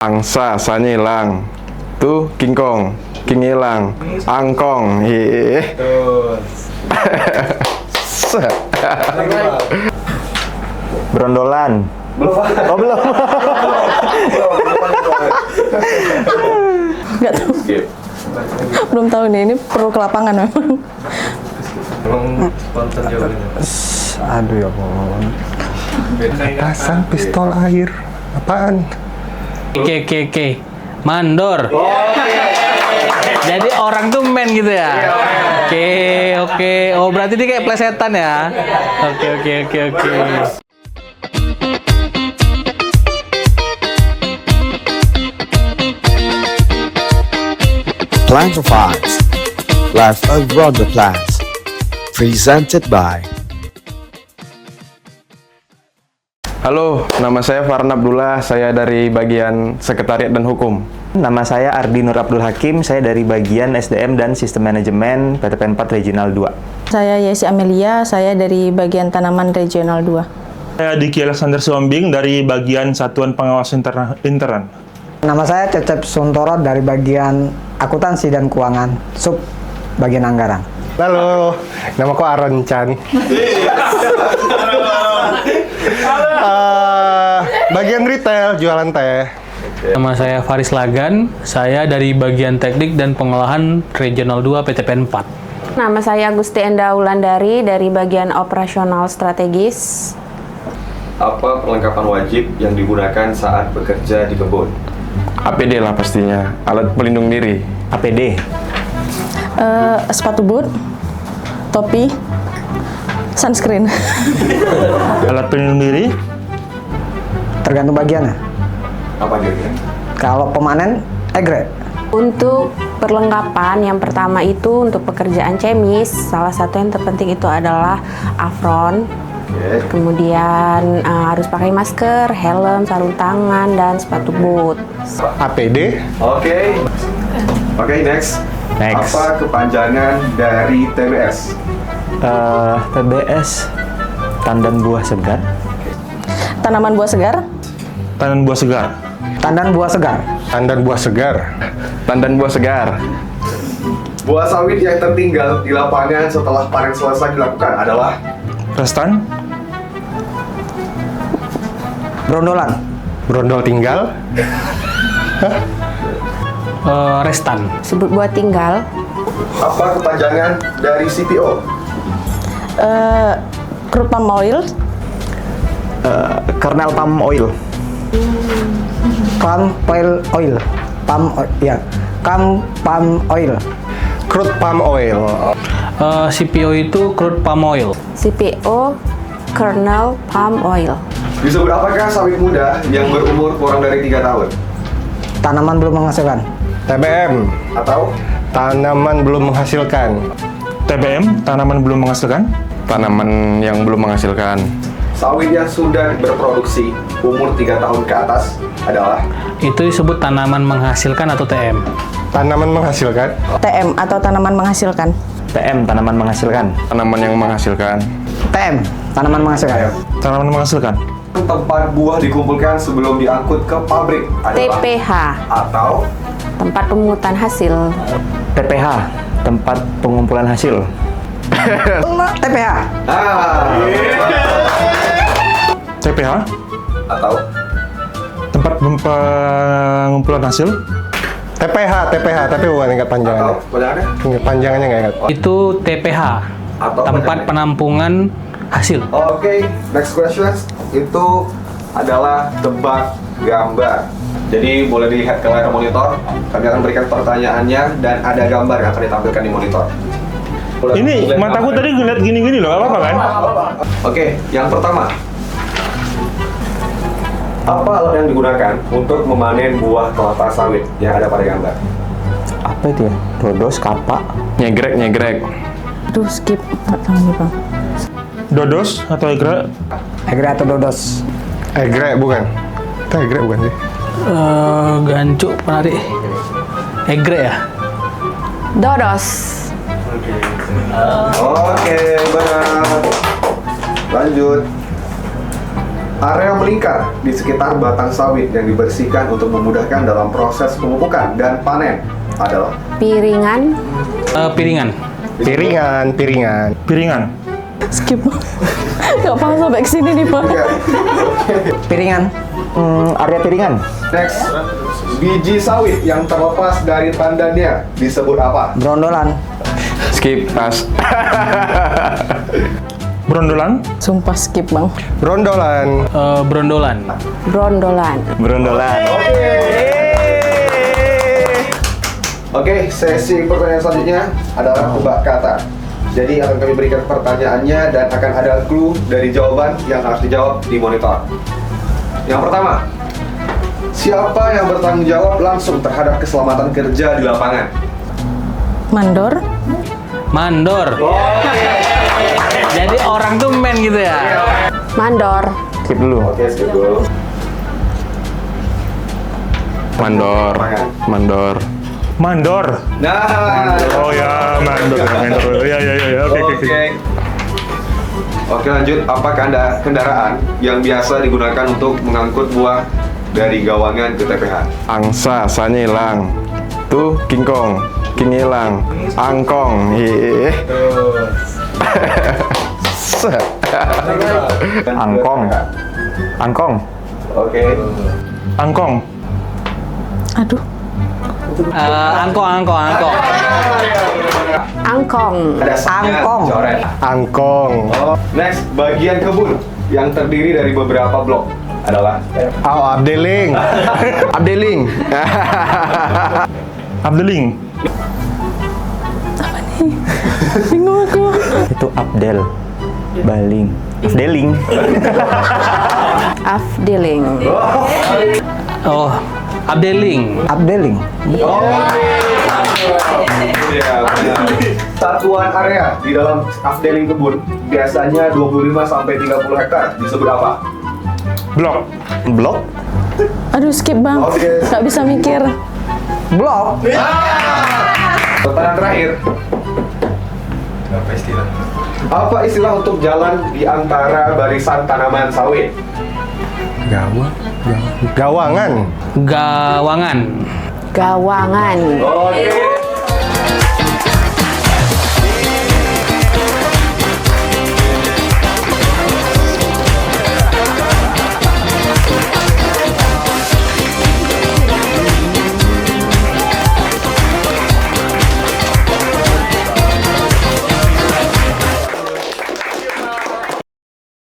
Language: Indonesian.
Angsa, sanya hilang. Tuh, King Kong. King hilang. Angkong. Hehehe. Brondolan. Belum. Oh, belum. Nggak tahu. Skip. Belum tahu nih, ini perlu ke lapangan memang. Emang spontan jawabannya. Aduh ya ampun. Pasang pistol air. Apaan? Oke. Mandor. Jadi orang tuh men gitu ya. Oke. Oh, berarti dia kayak plesetan ya. Oke. Plan for Fives, Life Abroad the Plans, presented by. Halo, nama saya Farhan Abdullah. Saya dari bagian Sekretariat dan Hukum. Nama saya Ardi Nur Abdul Hakim, saya dari bagian SDM dan Sistem Manajemen PTPN 4 Regional 2. Saya Yesi Amelia, saya dari bagian Tanaman Regional 2. Saya Diki Alexander Sihombing dari bagian Satuan Pengawas Intern. Nama saya Cecep Suntoro dari bagian Akuntansi dan Keuangan, sub bagian anggaran. Halo, nama aku Aaron Chan. Bagian retail, jualan teh. Nama saya Faris Lagan, saya dari bagian Teknik dan Pengolahan Regional 2 PTPN 4. Nama saya Gusti Enda Wulandari dari bagian Operasional Strategis. Apa perlengkapan wajib yang digunakan saat bekerja di kebun? APD lah pastinya, alat pelindung diri. APD. Sepatu boot, topi, sunscreen. Alat pelindung diri, Tergantung bagiannya. Apa kira-kira? Kalau pemanen, egret. Untuk perlengkapan yang pertama itu untuk pekerjaan cemis, salah satu yang terpenting itu adalah apron. Kemudian harus pakai masker, helm, sarung tangan, dan sepatu boot. APD. Oke, next. Apa kepanjangan dari TBS? TBS, Tandan Buah Segar. Tanaman buah segar, tandan buah segar. Tandan buah segar. Tandan buah segar. Tandan buah segar. Buah sawit yang tertinggal di lapangan setelah panen selesai dilakukan adalah Restan, Brondolan. Brondol tinggal. Restan. Sebut buah tinggal. apa kepanjangan dari CPO? crude palm oil, Kernel palm oil. Palm oil. Palm oil. Crude palm oil. CPO itu crude palm oil. CPO, Kernel Palm Oil. Disebut apakah sawit muda yang berumur kurang dari 3 tahun? Tanaman belum menghasilkan. TBM. Atau Tanaman belum menghasilkan. TBM, tanaman belum menghasilkan. Tanaman yang belum menghasilkan. sawit yang sudah berproduksi umur 3 tahun ke atas adalah Itu disebut tanaman menghasilkan atau TM. Tanaman menghasilkan. TM atau tanaman menghasilkan. TM, tanaman menghasilkan. Tanaman yang menghasilkan. TM, tanaman menghasilkan. Tanaman menghasilkan. tempat buah dikumpulkan sebelum diangkut ke pabrik adalah TPH, atau tempat pemungutan hasil. TPH, tempat pengumpulan hasil. TPH. TPH, atau tempat pengumpulan hasil. TPH, tapi bukan ingat panjangannya. atau panjangannya Ingat panjangannya nggak ingat. Itu TPH, Atau tempat apa penampungan hasil. Oke, next question itu adalah tebak gambar. Jadi boleh dilihat ke layar monitor. Kami akan berikan pertanyaannya dan ada gambar yang akan ditampilkan di monitor. Ini mataku tadi ngeliat gini-gini loh, apa kan? Oke, yang pertama. Apa alat yang digunakan untuk memanen buah kelapa sawit yang ada pada gambar? Apa itu ya? Dodos, kapak. Nyegrek. Aduh, skip. Nggak tahu nih, Bang. Dodos atau egret? Egret atau dodos? Egrek bukan. Itu egrek bukan sih? Gancuk, penarik. Egre ya? Dodos. Oke, benar. Lanjut. Area melingkar di sekitar batang sawit yang dibersihkan untuk memudahkan dalam proses pemupukan dan panen adalah Piringan. Piringan. Piringan. Skip. Nggak paham sampai kesini nih Pak. Piringan. Area piringan. Next, biji sawit yang terlepas dari tandannya disebut apa? Brondolan. Skip, pas. Brondolan. Sumpah skip Bang. Brondolan. Brondolan. Brondolan. Brondolan. Oke, sesi pertanyaan selanjutnya adalah tebak kata. Jadi akan kami berikan pertanyaannya dan akan ada clue dari jawaban yang harus dijawab di monitor. Yang pertama, siapa yang bertanggung jawab langsung terhadap keselamatan kerja di lapangan? Mandor. Mandor. Jadi orang tuh men gitu ya. Mandor. Skip dulu. Oke, skip dulu. Mandor. Mandor. Mandor. Nah, Oh ya, mandor. Ya. Oke. Oke, lanjut. Apakah ada kendaraan yang biasa digunakan untuk mengangkut buah dari gawangan ke TPH? Angsa, sanya hilang. Tuh, kingkong. King hilang. Angkong. Hehehe. Angkong. Angkong. Oke. Angkong. Aduh. Angkong. Angkong. Ada sanya, Angkong. coret. Angkong. Oh, next, bagian kebun yang terdiri dari beberapa blok adalah Abdeling. Abdeling. Abdeling. Bingung aku. Itu Abdel. Baling. Abdeling. Afdeling. Oh, Abdeling. Abdeling. Iya, benar. Satuan area di dalam afdeling kebun biasanya 25 sampai 30 hektar disebut apa? Blok. Blok. Aduh skip Bang. Oke. Nggak bisa mikir. Blok. Pertanyaan terakhir. Apa istilah untuk jalan di antara barisan tanaman sawit? Gawangan. Gawangan. Gawangan. Oke.